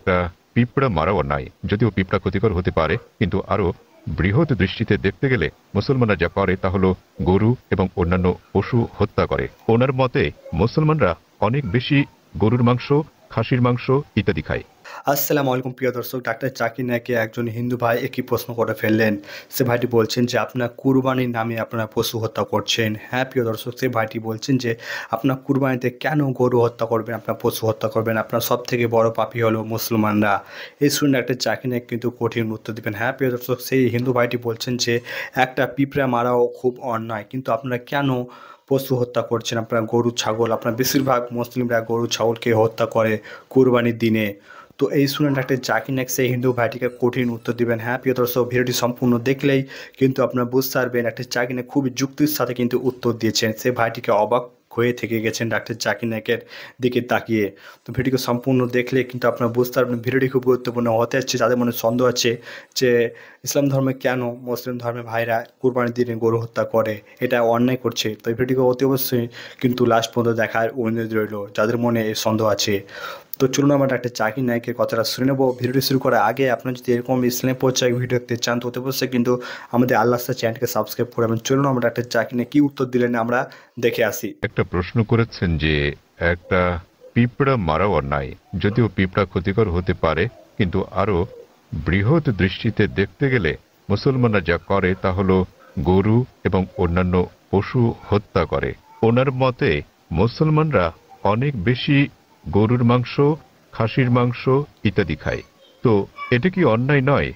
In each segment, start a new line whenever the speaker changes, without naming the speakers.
একটা পিঁপড়া মারাও অন্যায়, যদিও পিঁপড়া ক্ষতিকর হতে পারে, কিন্তু আরো বৃহৎ দৃষ্টিতে দেখতে গেলে মুসলমানরা যা করে তা হলো গরু এবং অন্যান্য পশু হত্যা করে। ওনার মতে মুসলমানরা অনেক বেশি গরুর মাংস, খাসির মাংস ইত্যাদি খায়।
আসসালামু আলাইকুম প্রিয় দর্শক, ডাক্তার জাকির নায়েকে একজন হিন্দু ভাই একই প্রশ্ন করে ফেললেন। সে ভাইটি বলছেন যে আপনার কুরবানির নামে আপনারা পশু হত্যা করছেন। হ্যাঁ প্রিয় দর্শক, সে ভাইটি বলছেন যে আপনার কুরবানিতে কেন গরু হত্যা করবেন, আপনার পশু হত্যা করবেন, আপনার সব থেকে বড় পাপী হলো মুসলমানরা। এই শুনে ডাক্তার জাকির নায়েক কিন্তু কঠিন উত্তর দেবেন। হ্যাঁ প্রিয় দর্শক, সেই হিন্দু ভাইটি বলছেন যে একটা পিঁপড়া মারাও খুব অন্যায়, কিন্তু আপনারা কেন পশু হত্যা করছেন? আপনার গরু ছাগল, আপনার বেশিরভাগ মুসলিমরা গরু ছাগলকে হত্যা করে কুরবানির দিনে। তো এই শুনে ডাক্তার জাকির নায়েক সেই হিন্দু ভাইটিকে কঠিন উত্তর দিবেন। হ্যাঁ প্রিয় দর্শক, ভিডিওটি সম্পূর্ণ দেখলেই কিন্তু আপনারা বুঝতে পারবেন ডাক্তার জাকির নায়েক খুবই যুক্তির সাথে কিন্তু উত্তর দিয়েছেন। সে ভাইটিকে অবাক হয়ে থেকে গেছেন ডাক্তার জাকির নায়েকের দিকে তাকিয়ে। তো ভিডিওকে সম্পূর্ণ দেখলে কিন্তু আপনারা বুঝতে পারবেন ভিডিওটি খুব গুরুত্বপূর্ণ হতে যাচ্ছে। যাদের মনে সন্দেহ আছে যে ইসলাম ধর্মে কেন মুসলিম ধর্মের ভাইরা কুরবানির দিনে গরু হত্যা করে, এটা অন্যায় করছে, তো এই ভিডিওকে অতি অবশ্যই কিন্তু লাস্ট পর্যন্ত দেখার অনুরোধ রইল যাদের মনে এই সন্দেহ আছে। তো চলুন আমরা ডাক্তার জাকির নায়েকের কথাটা শুনে নেব। ভিডিওটি শুরু করার আগে আপনারা যদি এরকম ইসলামী পর্যায়ে ভিডিও দেখতে চান তো অতি অবশ্যই কিন্তু আমাদের আল্লাহ চ্যানেলকে সাবস্ক্রাইব করে এবং চলুন আমরা ডাক্তার জাকির নায়েক কী উত্তর দিলেন আমরা দেখে আসি।
একটা প্রশ্ন করেছেন যে একটা পিঁপড়া মারাও অন্যায়, যদিও পিঁপড়া ক্ষতিকর হতে পারে, কিন্তু আরো বৃহৎ দৃষ্টিতে দেখতে গেলে মুসলমানরা যা করে তা হলো গরু এবং অন্যান্য পশু হত্যা করে। ওনার মতে মুসলমানরা অনেক বেশি গরুর মাংস, খাসির মাংস ইত্যাদি খায়। তো এটা কি অন্যায় নয়?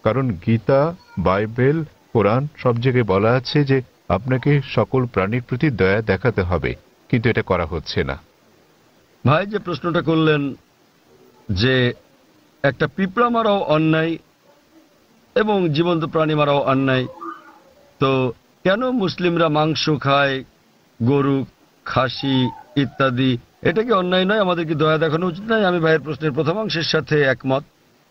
কারণ গীতা, বাইবেল, কোরআন সব জায়গায় বলা আছে যে আপনাকে সকল প্রাণীর প্রতি দয়া দেখাতে হবে, কিন্তু এটা করা হচ্ছে না।
ভাই যে প্রশ্নটা করলেন যে একটা পিঁপড়া মারাও অন্যায় এবং জীবন্ত প্রাণী মারাও অন্যায়, তো কেন মুসলিমরা মাংস খায়, গরু, খাসি ইত্যাদি, এটা কি অন্যায় নয়? আমাদের কি দয়া দেখানো উচিত নয়? আমি ভাইয়ের প্রশ্নের প্রথম অংশের সাথে একমত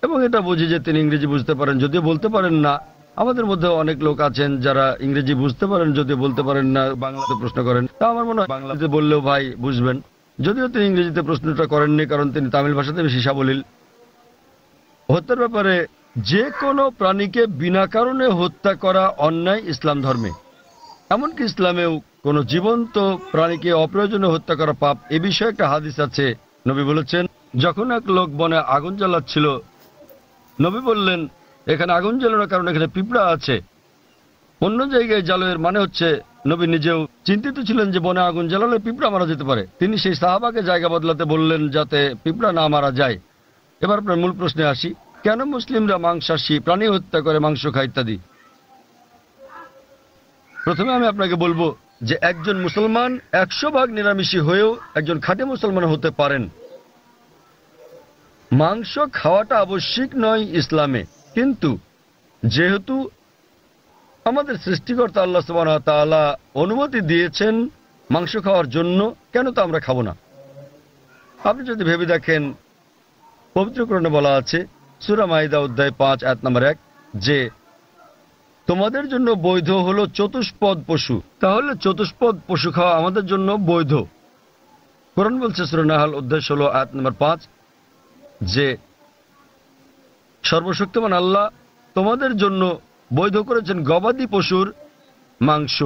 এবং এটা বুঝি যে তিনি ইংরেজি বুঝতে পারেন, যদিও বলতে পারেন না। আমাদের মধ্যে অনেক লোক আছেন যারা ইংরেজি বুঝতে পারেন, যদিও বলতে পারেন না, বাংলাতে প্রশ্ন করেন। তা আমার মনে হয় বাংলাতে বললেও ভাই বুঝবেন, যদিও তিনি ইংরেজিতে প্রশ্নটা করেননি কারণ তিনি তামিল ভাষাতে বেশি সাবলীল। হত্যার ব্যাপারে যে কোনো প্রাণীকে বিনা কারণে হত্যা করা অন্যায় ইসলাম ধর্মে, এমনকি ইসলামেও কোনো জীবন্ত প্রাণীকে অপ্রয়োজনে হত্যা করা পাপ। এ বিষয়ে একটা হাদিস আছে। নবী বলেছেন, যখন এক লোক বনে আগুন জ্বালাচ্ছিল, নবী বললেন এখানে আগুন জ্বালানোর কারণে এখানে পিঁপড়া আছে। অন্য জায়গায় জ্বালানোর মানে হচ্ছে নবী নিজেও চিন্তিত ছিলেন যে বনে আগুন জ্বালালে পিঁপড়া মারা যেতে পারে। তিনি সেই সাহাবাকে জায়গা বদলাতে বললেন যাতে পিঁপড়া না মারা যায়। এবার আপনার মূল প্রশ্নে আসি, কেন মুসলিমরা মাংসাশী প্রাণী হত্যা করে, মাংস খায় ইত্যাদি। প্রথমে আমি আপনাকে বলবো যে একজন মুসলমান 100% নিরামিষী হয়েও একজন খাঁটি মুসলমান হতে পারেন। মাংস খাওয়াটা আবশ্যিক নয় ইসলামে, কিন্তু যেহেতু আমাদের সৃষ্টিকর্তা আল্লাহ সুবহানাহু ওয়া তাআলা অনুমতি দিয়েছেন মাংস খাওয়ার জন্য, কেন তো আমরা খাবো না? আপনি যদি ভেবে দেখেন, পবিত্র কোরআনে বলা আছে সূরা মাইদা অধ্যায় 5 আয়াত নম্বর 1 যে তোমাদের জন্য বৈধ হলো চতুষ্পদ পশু। তাহলে চতুষ্পদ পশু খাওয়া আমাদের জন্য বৈধ। কোরআন বলছে সূরা নাহল অধ্যায় 16 আয়াত নম্বর 5 যে সর্বশক্তিমান আল্লাহ তোমাদের জন্য বৈধ করেছেন গবাদি পশুর মাংস।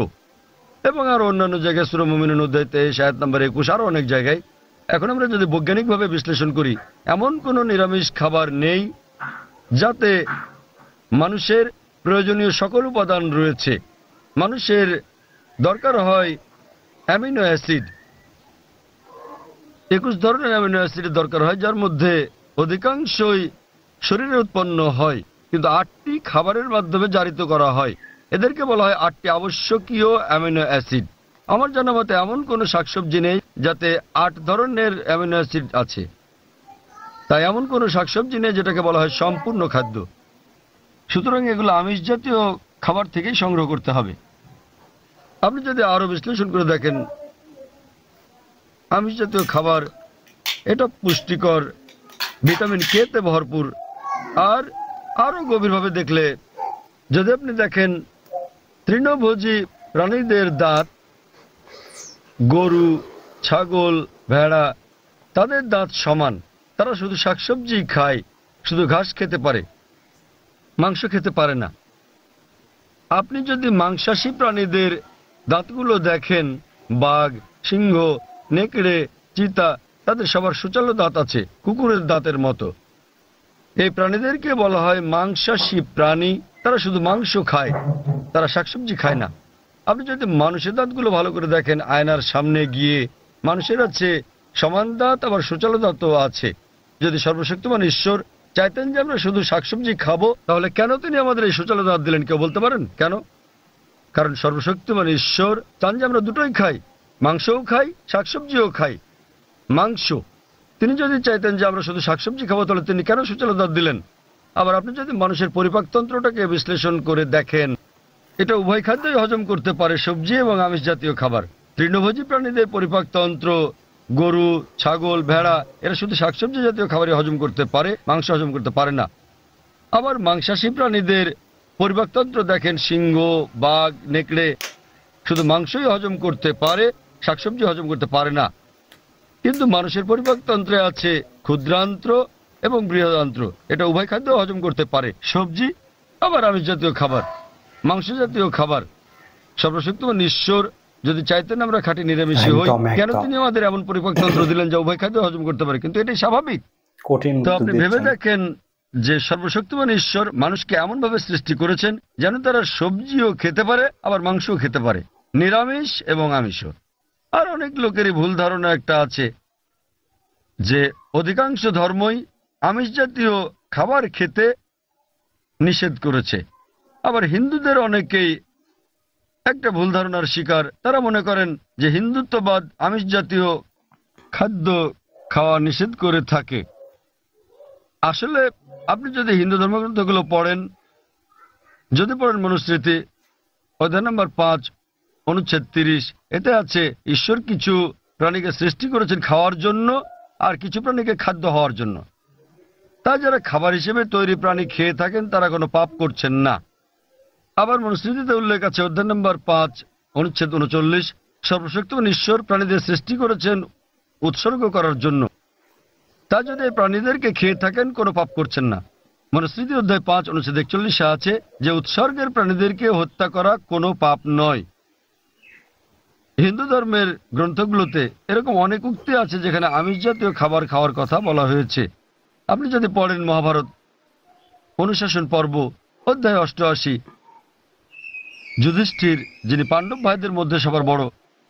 এবং আরো অন্যান্য জায়গায় সূরা মুমিনুন অধ্যায় 23 আয়াত নম্বর 21, আরো অনেক জায়গায়। এখন আমরা যদি বৈজ্ঞানিকভাবে বিশ্লেষণ করি, এমন কোনো নিরামিষ খাবার নেই যাতে মানুষের প্রয়োজনীয় সকল উপাদান রয়েছে। মানুষের দরকার হয় অ্যামিনো অ্যাসিড, 21 ধরনের অ্যামিনো অ্যাসিডের দরকার হয়, যার মধ্যে অধিকাংশই শরীরে উৎপন্ন হয়, কিন্তু 8টি খাবারের মাধ্যমে জারিত করা হয়। এদেরকে বলা হয় 8টি আবশ্যকীয় অ্যামিনো অ্যাসিড। আমার জানা মতে এমন কোনো শাকসবজি নেই যাতে 8 ধরনের অ্যামিনো অ্যাসিড আছে। তাই এমন কোনো শাকসবজি নেই যেটাকে বলা হয় সম্পূর্ণ খাদ্য। সুতরাং এগুলো আমিষ জাতীয় খাবার থেকেই সংগ্রহ করতে হবে। আপনি যদি আরো বিশ্লেষণ করে দেখেন, আমিষ জাতীয় খাবার এটা পুষ্টিকর, ভিটামিন কে তে ভরপুর। আর আরো গভীরভাবে দেখলে যদি আপনি দেখেন, তৃণভোজী প্রাণীদের দাঁত, গরু, ছাগল, ভেড়া, তাদের দাঁত সমান। তারা শুধু শাকসবজি খায়, শুধু ঘাস খেতে পারে, মাংস খেতে পারে না। আপনি যদি মাংসাশী প্রাণীদের দাঁতগুলো দেখেন, বাঘ, সিংহ, নেকড়ে, চিতা, তাদের সবার সুচালো দাঁত আছে, কুকুরের দাঁতের মতো। এই প্রাণীদেরকে বলা হয় মাংসাশী প্রাণী। তারা শুধু মাংস খায়, তারা শাকসবজি খায় না। আপনি যদি মানুষের দাঁতগুলো ভালো করে দেখেন, আয়নার সামনে গিয়ে, মানুষের আছে সমান দাঁত, আবার সুচালো দাঁতও আছে। যদি সর্বশক্তিমান ঈশ্বর চাইতেন যে আমরা শুধু শাকসবজি খাবো, তাহলে কেন তিনি আমাদের এই সুচালো দাঁত দিলেন? কেউ বলতে পারেন কেন? কারণ সর্বশক্তিমান ঈশ্বর চান যে আমরা দুটোই খাই, মাংসও খাই, শাকসবজিও খাই। মাংস, তিনি যদি চাইতেন যে আমরা শুধু শাকসবজি খাবো, তাহলে তিনি কেন সুচালো দাঁত দিলেন? আবার আপনি যদি মানুষের পরিপাকতন্ত্রটাকে বিশ্লেষণ করে দেখেন, এটা উভয় খাদ্যই হজম করতে পারে, সবজি এবং আমিষ জাতীয় খাবার। তৃণভোজী প্রাণীদের পরিপাকতন্ত্র, গরু, ছাগল, ভেড়া, এরা শুধু শাকসবজি জাতীয় খাবারই হজম করতে পারে, মাংস হজম করতে পারে না। আবার মাংসাশী প্রাণীদের পরিপাকতন্ত্র দেখেন, সিংহ, বাঘ, নেকড়ে শুধু মাংসই হজম করতে পারে, শাকসবজি হজম করতে পারে না। কিন্তু মানুষের পরিপাকতন্ত্রে আছে ক্ষুদ্রান্ত্র এবং বৃহদান্ত্র, এটা উভয় খাদ্য হজম করতে পারে, সবজি আবার আমিষ জাতীয় খাবার, মাংস জাতীয় খাবার। সর্বশক্তিমান ঈশ্বর যদি চাইতেন আমরা খাঁটি নিরামিষী হই, কেন তিনি আমাদের এমন পরিপাকতন্ত্র দিলেন যা উভয় খাদ্য হজম করতে পারে? কিন্তু এটাই স্বাভাবিক। তো আপনি ভেবে দেখেন যে সর্বশক্তিমান ঈশ্বর মানুষকে এমন ভাবে সৃষ্টি করেছেন যেন তারা সবজিও খেতে পারে, আবার মাংসও খেতে পারে, নিরামিষ এবং আমিষও। আর অনেক লোকেরই ভুল ধারণা একটা আছে যে অধিকাংশ ধর্মই আমিষ জাতীয় খাবার খেতে নিষেধ করেছে। আবার হিন্দুদের অনেকেই একটা ভুল ধারণার শিকার। তারা মনে করেন যে হিন্দুত্ববাদ আমিষ জাতীয় খাদ্য খাওয়া নিষেধ করে থাকে। আসলে আপনি যদি হিন্দু ধর্মগ্রন্থগুলো পড়েন, যদি পড়েন মনুস্মৃতি অধ্যায় নম্বর 5 অনুচ্ছেদ 30, এতে আছে ঈশ্বর কিছু প্রাণীকে সৃষ্টি করেছেন খাওয়ার জন্য আর কিছু প্রাণীকে খাদ্য হওয়ার জন্য। তা যারা খাবার হিসেবে তৈরি প্রাণী খেয়ে থাকেন তারা কোনো পাপ করছেন না। আবার মনুস্মৃতিতে উল্লেখ আছে অধ্যায় নম্বর 5 অনুচ্ছেদ 39, সর্বশক্তিমান ঈশ্বর প্রাণীদের সৃষ্টি করেছেন উৎসর্গ করার জন্য। তা যদি এই প্রাণীদেরকে খেয়ে থাকেন কোনো পাপ করছেন না। মনুস্মৃতি অধ্যায় 5 অনুচ্ছেদ 41 আছে যে উৎসর্গের প্রাণীদেরকে হত্যা করা কোনো পাপ নয়। হিন্দু ধর্মের গ্রন্থগুলোতে এরকম অনেক উক্তি আছে যেখানে আমিষ জাতীয় খাবার খাওয়ার কথা বলা হয়েছে। আপনি যদি পড়েন মহাভারত অনুশাসন পর্ব অধ্যায় 88, যুধিষ্ঠির, যিনি পাণ্ডব ভাইদের মধ্যে সবার বড়,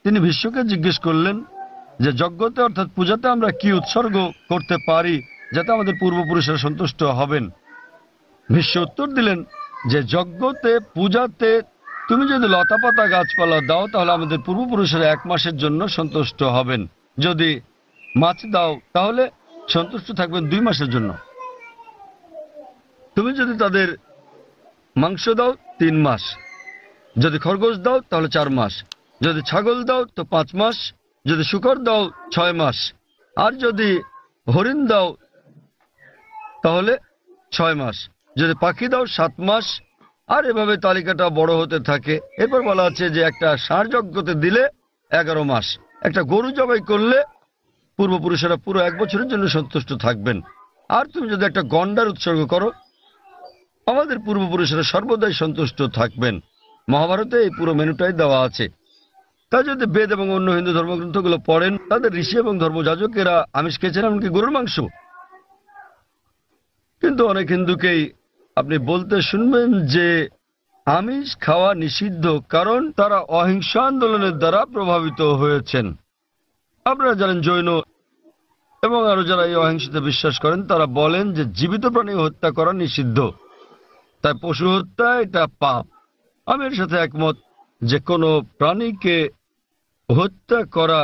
তিনি ভীষ্মকে জিজ্ঞেস করলেন যে যজ্ঞতে অর্থাৎ পূজাতে আমরা কি উৎসর্গ করতে পারি যাতে আমাদের পূর্বপুরুষেরা সন্তুষ্ট হবেন। ভীষ্ম উত্তর দিলেন যে যজ্ঞতে, পূজাতে তুমি যদি লতাপাতা গাছপালা দাও তাহলে আমাদের পূর্বপুরুষেরা 1 মাসের জন্য সন্তুষ্ট হবেন। যদি মাছ দাও তাহলে সন্তুষ্ট থাকবেন 2 মাসের জন্য। তুমি যদি তাদের মাংস দাও 3 মাস, যদি খরগোশ দাও তাহলে 4 মাস, যদি ছাগল দাও তো 5 মাস, যদি শূকর দাও 6 মাস, আর যদি হরিণ দাও তাহলে 6 মাস, যদি পাখি দাও 7 মাস। আর এভাবে তালিকাটা বড় হতে থাকে। এরপর বলা আছে যে একটা ষাঁড় যজ্ঞতে দিলে 11 মাস, একটা গরু জবাই করলে পূর্বপুরুষেরা পুরো 1 বছরের জন্য সন্তুষ্ট থাকবেন। আর তুমি যদি একটা গন্ডার উৎসর্গ করো, আমাদের পূর্বপুরুষেরা সর্বদাই সন্তুষ্ট থাকবেন। মহাভারতে এই পুরো মেনুটাই দেওয়া আছে। তা যদি বেদ এবং অন্য হিন্দু ধর্মগ্রন্থগুলো পড়েন, তাদের ঋষি এবং ধর্মযাজকেরা আমিষ খেয়েছেন, এমনকি গরুর মাংস। কিন্তু অনেক হিন্দুকেই আপনি বলতে শুনবেন যে আমিষ খাওয়া নিষিদ্ধ, কারণ তারা অহিংসা আন্দোলনের দ্বারা প্রভাবিত হয়েছেন। আপনারা জানেন জৈন এবং আরো যারা এই অহিংসাতে বিশ্বাস করেন তারা বলেন যে জীবিত প্রাণী হত্যা করা নিষিদ্ধ, তাই পশু হত্যা এটা পাপ। আমি এর সাথে একমত যে কোনো প্রাণীকে হত্যা করা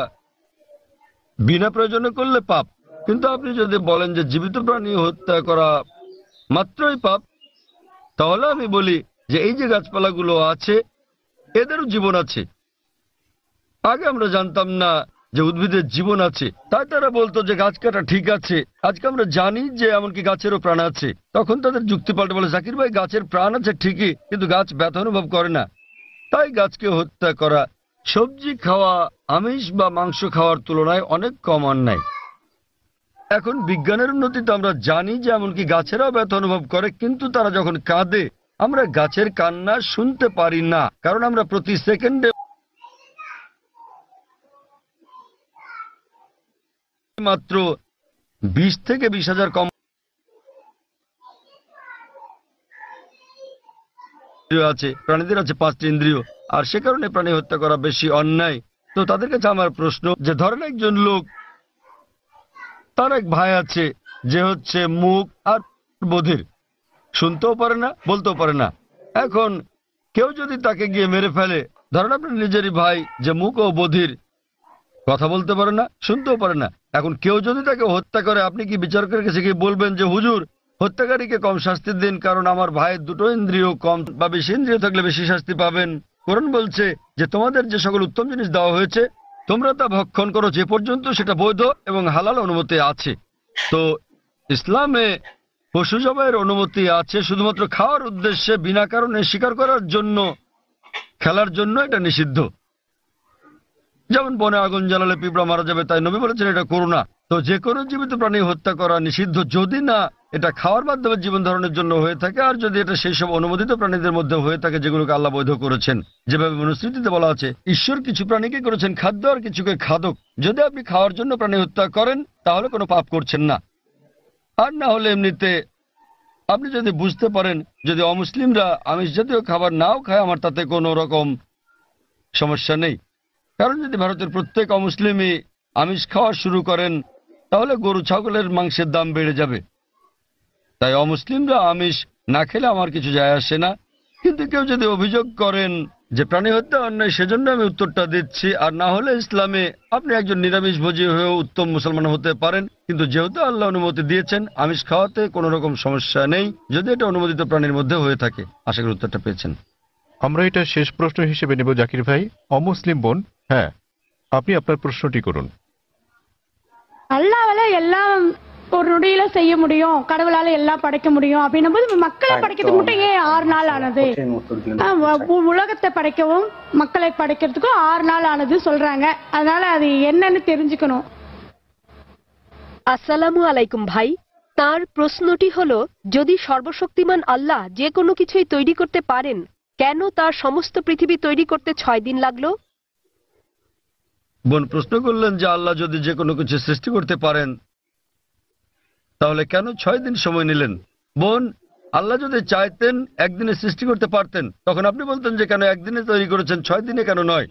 বিনা প্রয়োজনে করলে পাপ। কিন্তু আপনি যদি বলেন যে জীবিত প্রাণী হত্যা করা মাত্রই পাপ, তাহলে আমি বলি যে এই যে গাছপালাগুলো আছে এদেরও জীবন আছে। আগে আমরা জানতাম না যে উদ্ভিদের জীবন আছে, তাই তারা বলতো যে গাছ কাটা ঠিক আছে। আজকে আমরা জানি যে এমনকি গাছেরও প্রাণ আছে। তখন তাদের যুক্তি পাল্টে বলে, জাকির ভাই গাছের প্রাণ আছে ঠিকই, কিন্তু গাছ ব্যথা অনুভব করে না, তাই গাছকে হত্যা করা সবজি খাওয়া আমিষ বা মাংস খাওয়ার তুলনায় অনেক কম অন্যায়। এখন বিজ্ঞানের উন্নতিতে আমরা জানি যে এমনকি গাছেরাও ব্যথা অনুভব করে, কিন্তু তারা যখন কাঁদে আমরা গাছের কান্না শুনতে পারি না, কারণ আমরা প্রতি সেকেন্ডে মাত্র 20 থেকে 20,000 কম আছে। প্রাণীদের আছে 5টি ইন্দ্রিয়, আর সে কারণে প্রাণী হত্যা করা বেশি অন্যায়। তো তাদের কাছে আমার প্রশ্ন, যে ধরেন একজন লোক, তার এক ভাই আছে যে হচ্ছে মুখ আর বধির, শুনতেও পারে না, বলতেও পারে না। এখন কেউ যদি তাকে গিয়ে মেরে ফেলে, ধরেন আপনার নিজেরই ভাই যে মুখ ও বধির, কথা বলতে পারে না, শুনতেও পারে না, এখন কেউ যদি তাকে হত্যা করে, আপনি কি বিচারকের কাছে গিয়ে বলবেন যে হুজুর হত্যাকারীকে কম শাস্তি দিন, কারণ আমার ভাইয়ের 2টো ইন্দ্রিয় কম বা বেশি ইন্দ্রিয় থাকলে বেশি শাস্তি পাবেন? কোরআন বলছে যে তোমাদের যে সকল উত্তম জিনিস দেওয়া হয়েছে তোমরা তা ভক্ষণ করো যে পর্যন্ত সেটা বৈধ এবং হালাল অনুমতি আছে। তো ইসলামে পশু জবাইয়ের অনুমতি আছে, শুধুমাত্র খাওয়ার উদ্দেশ্যে বিনা কারণে শিকার করার জন্য, খেলার জন্য এটা নিষিদ্ধ। যেমন বনে আগুন জ্বালালে পিঁপড়া মারা যাবে, তাই নবী বলেছেন এটা করো না। তো যে কোনো জীবিত প্রাণী হত্যা করা নিষিদ্ধ, যদি না এটা খাওয়ার মাধ্যমে জীবন ধারণের জন্য হয়ে থাকে, আর যদি এটা সেই সব অনুমোদিত প্রাণীদের মধ্যে হয়ে থাকে যেগুলোকে আল্লাহ বৈধ করেছেন। যেভাবে মনুস্মৃতিতে বলা আছে, ঈশ্বর কিছু প্রাণীকে করেছেন খাদ্য আর কিছুকে খাদক। যদি আপনি খাওয়ার জন্য প্রাণী হত্যা করেন তাহলে কোনো পাপ করছেন না, আর না হলে এমনিতে আপনি যদি বুঝতে পারেন যদি অমুসলিমরা আমিষ জাতীয় খাবার নাও খায় আমার তাতে কোনো রকম সমস্যা নেই। কারণ যদি ভারতের প্রত্যেক অমুসলিমই আমিষ খাওয়া শুরু করেন তাহলে গরু ছাগলের মাংসের দাম বেড়ে যাবে। তাই অমুসলিমরা আমিষ না খেলে আমার কিছু যায় আসে না। কিন্তু কেউ যদি অভিযোগ করেন যে প্রাণী হত্যা অন্যায়, সেজন্য আমি উত্তরটা দিচ্ছি। আর না হলে ইসলামে আপনি একজন নিরামিষভোজী হয়েও উত্তম মুসলমান হতে পারেন, কিন্তু যেহেতু আল্লাহ অনুমতি দিয়েছেন আমিষ খাওয়াতে কোনো রকম সমস্যা নেই, যদি এটা অনুমোদিত প্রাণীর মধ্যে হয়ে থাকে। আশা করি উত্তরটা পেয়েছেন।
আমরা এটা শেষ প্রশ্ন হিসেবে নেব জাকির ভাই। অমুসলিম বোন, হ্যাঁ আপনি আপনার প্রশ্নটি করুন।
அல்லாவால எல்லாம் ஒரு நொடியில செய்ய முடியும், கடவுளால எல்லாம் படைக்க முடியும் அப்படின்னும் போது மக்களை படைக்கிறதுக்கு மட்டும் ஏன் 6 நாள் ஆனது? உலகத்தை படைக்கவும் மக்களை படைக்கிறதுக்கும் 6 நாள் ஆனது சொல்றாங்க. அதனால அது என்னன்னு தெரிஞ்சுக்கணும்.
আসসালামু আলাইকুম ভাই, তার প্রশ্নটি হলো, যদি সর্বশক্তিমান আল্লাহ যে কোনো কিছুই তৈরি করতে পারেন, কেন তার সমস্ত পৃথিবী তৈরি করতে 6 দিন লাগলো?
বোন প্রশ্ন করলেন যে আল্লাহ যদি যে কোনো কিছু সৃষ্টি করতে পারেন তাহলে কেন 6 দিন সময় নিলেন। বোন, আল্লাহ যদি চাইতেন একদিনে সৃষ্টি করতে পারতেন, তখন আপনি বলতেন যে কেন একদিনে তৈরি করেছেন, 6 দিনে কেন নয়?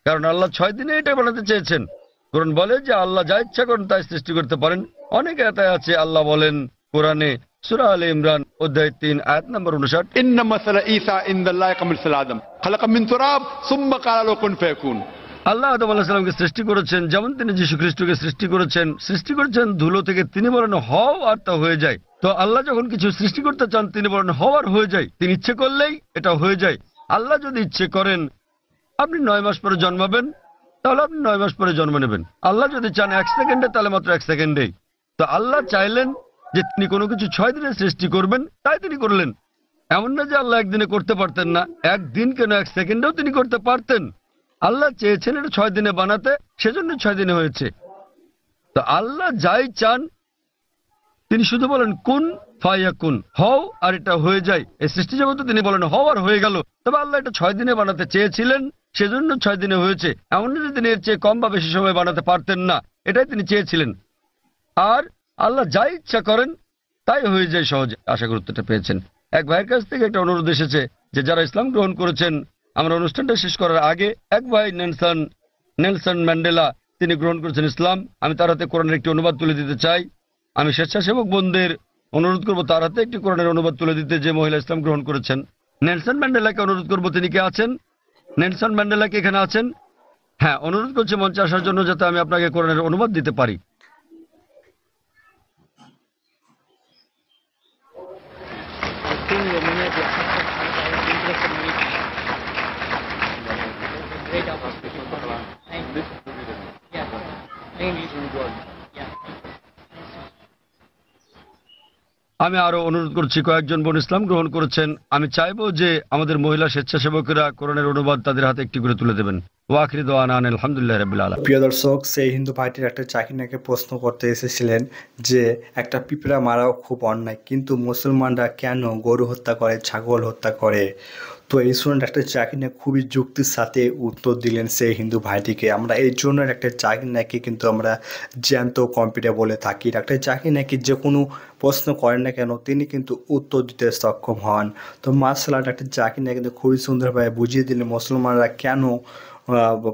কারণ আল্লাহ 6 দিনে এটা বানাতে চেয়েছেন। কোরআন বলে যে আল্লাহ যা ইচ্ছা করেন তাই সৃষ্টি করতে পারেন। অনেক আয়াত আছে, আল্লাহ বলেন কোরআনে সূরা আলে ইমরান অধ্যায় 3 আয়াত নম্বর 59,
ইন্না মাসালা ঈসা ইনদাল্লাহি কামিসাল আদম খালাকা মিন তুরাব সুম্মা ক্বালা লাহু কুন ফায়াকুন।
আল্লাহ আদম আলাইহিস সালামকে সৃষ্টি করেছেন যেমন তিনি যীশু খ্রিস্টকে সৃষ্টি করেছেন ধুলো থেকে। তিনি বলেন হও আর তা হয়ে যায়। তো আল্লাহ যখন কিছু সৃষ্টি করতে চান তিনি বলেন হও আর হয়ে যায়। তিনি ইচ্ছে করলেই এটা হয়ে যায়। আল্লাহ যদি ইচ্ছে করেন আপনি 9 মাস পরে জন্মাবেন তাহলে আপনি 9 মাস পরে জন্ম নেবেন। আল্লাহ যদি চান 1 সেকেন্ডে তাহলে মাত্র 1 সেকেন্ডেই। তো আল্লাহ চাইলেন যে তিনি কোনো কিছু 6 দিনে সৃষ্টি করবেন, তাই তিনি করলেন। এমন না যে আল্লাহ একদিনে করতে পারতেন না, একদিন কেন 1 সেকেন্ডেও তিনি করতে পারতেন। আল্লাহ চেয়েছেন এটা 6 দিনে বানাতে, সেজন্য 6 দিনে হয়েছে। তো আল্লাহ যাই চান তিনি শুধু বলেন কুন ফায়াকুন, হও আর এটা হয়ে যায়। এই সৃষ্টি জগতে তিনি বলেন হও আর হয়ে গেল। তবে আল্লাহ এটা 6 দিনে বানাতে চেয়েছিলেন, সেজন্য 6 দিনে হয়েছে। এমন না যে তিনি এর চেয়ে কম বা বেশি সময় বানাতে পারতেন না, এটাই তিনি চেয়েছিলেন। আর আল্লাহ যাই ইচ্ছা করেন তাই হয়ে যায় সহজে। আশা করি উত্তরটা পেয়েছেন। এক ভাইয়ের কাছ থেকে একটা অনুরোধ এসেছে যে যারা ইসলাম গ্রহণ করেছেন, আমরা অনুষ্ঠানটা শেষ করার আগে এক ভাই নেলসন ম্যান্ডেলা তিনি গ্রহণ করেছেন ইসলাম। আমি তার হাতে কোরআনের একটি অনুবাদ তুলে দিতে চাই। আমি স্বেচ্ছাসেবক বোনদের অনুরোধ করব তার হাতে একটি কোরআনের অনুবাদ তুলে দিতে, যে মহিলা ইসলাম গ্রহণ করেছেন। নেলসন ম্যান্ডেলাকে অনুরোধ করব, তিনি কে আছেন? নেলসন ম্যান্ডেলা কি এখানে আছেন? হ্যাঁ, অনুরোধ করছি মঞ্চে আসার জন্য যাতে আমি আপনাকে কোরআনের অনুবাদ দিতে পারি। আমি আরো অনুরোধ করছি, কয়েকজন বোন ইসলাম গ্রহণ করেছেন। আমি চাইবো যে আমাদের মহিলা স্বেচ্ছাসেবকেরা কোরআনের অনুবাদ তাদের হাতে একটি করে তুলে দেবেন। ওয়াখির দোয়ানা আলহামদুলিল্লাহ রাব্বিল আলামিন।
প্রিয় দর্শক, সেই হিন্দু ভাইটি ডাক্তার জাকির নায়ককে প্রশ্ন করতে এসেছিলেন যে একটা পিঁপড়া মারাও খুব অন্যায়, কিন্তু মুসলমানরা কেন গরু হত্যা করে, ছাগল হত্যা করে? তো এই শুনে ডাক্তার জাকির নায়ক খুবই যুক্তির সাথে উত্তর দিলেন সেই হিন্দু ভাইটিকে। আমরা এই জন্য ডাক্তার জাকির নায়ককে কিন্তু আমরা জ্যান্ত কম্পিউটার বলে থাকি। ডাক্তার জাকির নায়ক যে কোনো প্রশ্ন করেন না কেন তিনি কিন্তু উত্তর দিতে সক্ষম হন। তো মার্শাল্লাহ, ডাক্তার জাকির নায়ক কিন্তু খুবই সুন্দরভাবে বুঝিয়ে দিলেন মুসলমানরা কেন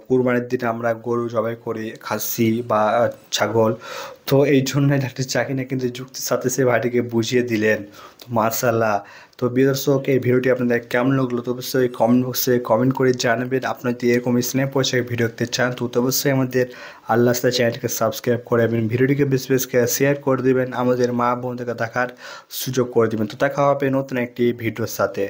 কুরবানির দিনে আমরা গরু জবাই করি, খাসি বা ছাগল। তো এই জন্যই ডাক্তার জাকির নায়ক কিন্তু যুক্তির সাথে সেই ভাইটিকে বুঝিয়ে দিলেন। তো মার্শাল্লাহ। তো প্রিয় দর্শক, এই ভিডিওটি আপনাদের কেমন লাগলো তো অবশ্যই কমেন্ট বক্সে কমেন্ট করে জানাবেন। আপনার যদি এরকম ইসলাম পয়সায় ভিডিও দেখতে চান তো অবশ্যই আমাদের আল্লাহ চ্যানেলটিকে সাবস্ক্রাইব করবেন, ভিডিওটিকে বেশি বেশি শেয়ার করে দেবেন, আমাদের মা বোনদেরকে দেখার সুযোগ করে দেবেন। তো দেখা হবে নতুন একটি ভিডিওর সাথে।